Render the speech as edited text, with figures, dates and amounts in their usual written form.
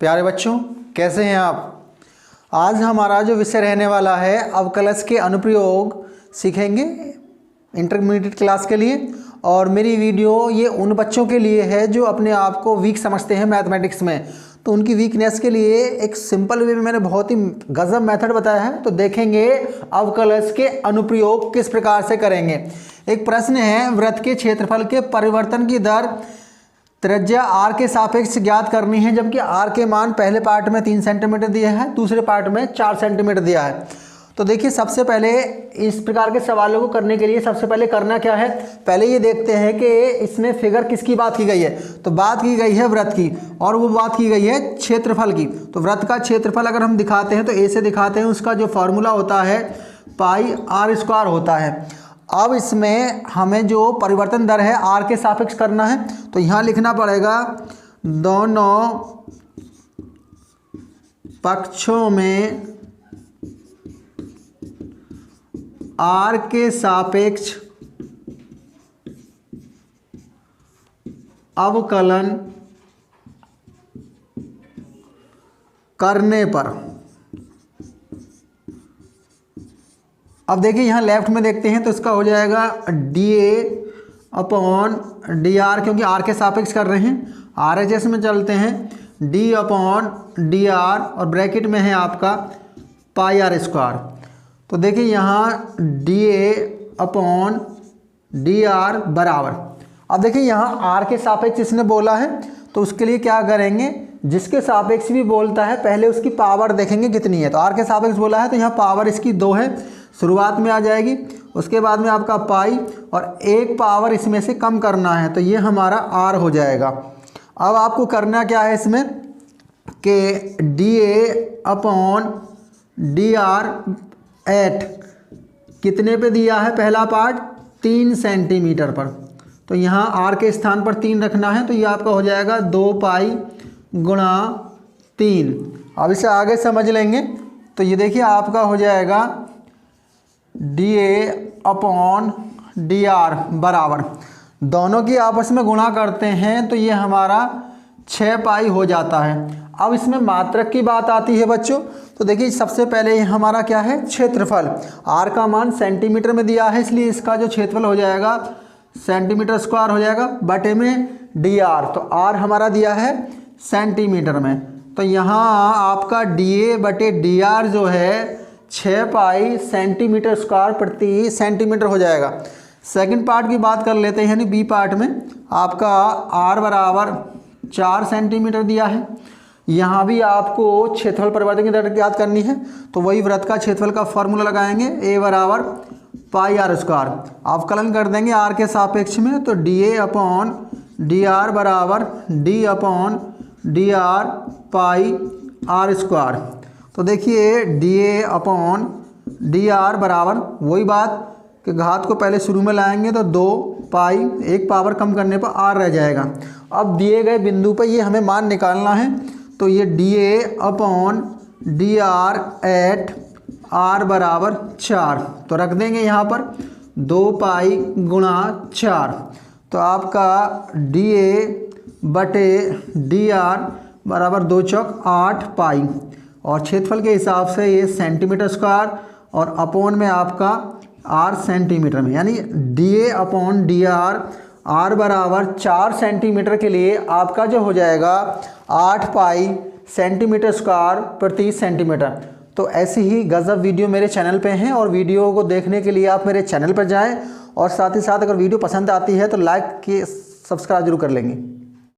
प्यारे बच्चों, कैसे हैं आप। आज हमारा जो विषय रहने वाला है अवकलज के अनुप्रयोग सीखेंगे इंटरमीडिएट क्लास के लिए। और मेरी वीडियो ये उन बच्चों के लिए है जो अपने आप को वीक समझते हैं मैथमेटिक्स में, तो उनकी वीकनेस के लिए एक सिंपल वे में मैंने बहुत ही गजब मेथड बताया है। तो देखेंगे अवकलज के अनुप्रयोग किस प्रकार से करेंगे। एक प्रश्न है, वृत्त के क्षेत्रफल के परिवर्तन की दर त्रिज्या r के सापेक्ष ज्ञात करनी है, जबकि r के मान पहले पार्ट में 3 सेंटीमीटर दिया है, दूसरे पार्ट में 4 सेंटीमीटर दिया है। तो देखिए, सबसे पहले इस प्रकार के सवालों को करने के लिए सबसे पहले करना क्या है, पहले ये देखते हैं कि इसमें फिगर किसकी बात की गई है। तो बात की गई है वृत्त की, और वो बात की गई है क्षेत्रफल की। तो वृत्त का क्षेत्रफल अगर हम दिखाते हैं तो ए से दिखाते हैं, उसका जो फॉर्मूला होता है पाई r स्क्वायर होता है। अब इसमें हमें जो परिवर्तन दर है r के सापेक्ष करना है, तो यहाँ लिखना पड़ेगा दोनों पक्षों में r के सापेक्ष अवकलन करने पर। अब देखिए यहाँ लेफ्ट में देखते हैं तो इसका हो जाएगा dA अपॉन dr, क्योंकि r के सापेक्ष कर रहे हैं। RHS में चलते हैं d अपॉन dr, और ब्रैकेट में है आपका पाई r स्क्वायर। तो देखिए यहाँ dA अपॉन dr बराबर, अब देखिए यहाँ r के सापेक्ष इसने बोला है, तो उसके लिए क्या करेंगे, जिसके सापेक्ष भी बोलता है पहले उसकी पावर देखेंगे कितनी है। तो r के सापेक्ष बोला है तो यहाँ पावर इसकी 2 है, शुरुआत में आ जाएगी, उसके बाद में आपका पाई और एक पावर इसमें से कम करना है, तो ये हमारा r हो जाएगा। अब आपको करना क्या है इसमें कि dA अपॉन dr एट कितने पे दिया है, पहला पार्ट 3 सेंटीमीटर पर, तो यहाँ r के स्थान पर 3 रखना है, तो ये आपका हो जाएगा 2 पाई गुणा 3। अब इसे आगे समझ लेंगे, तो ये देखिए आपका हो जाएगा dA अपॉन dr बराबर, दोनों की आपस में गुणा करते हैं तो ये हमारा 6 पाई हो जाता है। अब इसमें मात्रक की बात आती है बच्चों, तो देखिए सबसे पहले हमारा क्या है, क्षेत्रफल। r का मान सेंटीमीटर में दिया है, इसलिए इसका जो क्षेत्रफल हो जाएगा सेंटीमीटर स्क्वायर हो जाएगा बटे में dr, तो r हमारा दिया है सेंटीमीटर में, तो यहाँ आपका dA बटे dr जो है 6 पाई सेंटीमीटर स्क्वायर प्रति सेंटीमीटर हो जाएगा। सेकंड पार्ट की बात कर लेते हैं, यानी बी पार्ट में आपका r बराबर 4 सेंटीमीटर दिया है। यहाँ भी आपको क्षेत्रफल परिवर्तन की दर याद करनी है, तो वही वृत्त का क्षेत्रफल का फॉर्मूला लगाएंगे, a बराबर पाई r स्क्वायर, अवकलन कर देंगे r के सापेक्ष में, तो dA अपॉन dr बराबर d अपॉन dr पाई r स्क्वायर। तो देखिए dA अपॉन dr बराबर वही बात कि घात को पहले शुरू में लाएंगे तो 2 पाई, एक पावर कम करने पर r रह जाएगा। अब दिए गए बिंदु पर ये हमें मान निकालना है, तो ये dA upon dr at r बराबर 4, तो रख देंगे यहाँ पर 2 पाई गुणा 4, तो आपका dA बटे dr बराबर 2 चौक 8 पाई, और क्षेत्रफल के हिसाब से ये सेंटीमीटर स्क्वायर और अपॉन में आपका r सेंटीमीटर में, यानी dA अपॉन dr r बराबर 4 सेंटीमीटर के लिए आपका जो हो जाएगा 8 पाई सेंटीमीटर स्क्वायर प्रति सेंटीमीटर। तो ऐसी ही गजब वीडियो मेरे चैनल पे हैं, और वीडियो को देखने के लिए आप मेरे चैनल पर जाएं, और साथ ही साथ अगर वीडियो पसंद आती है तो लाइक की सब्सक्राइब जरूर कर लेंगे।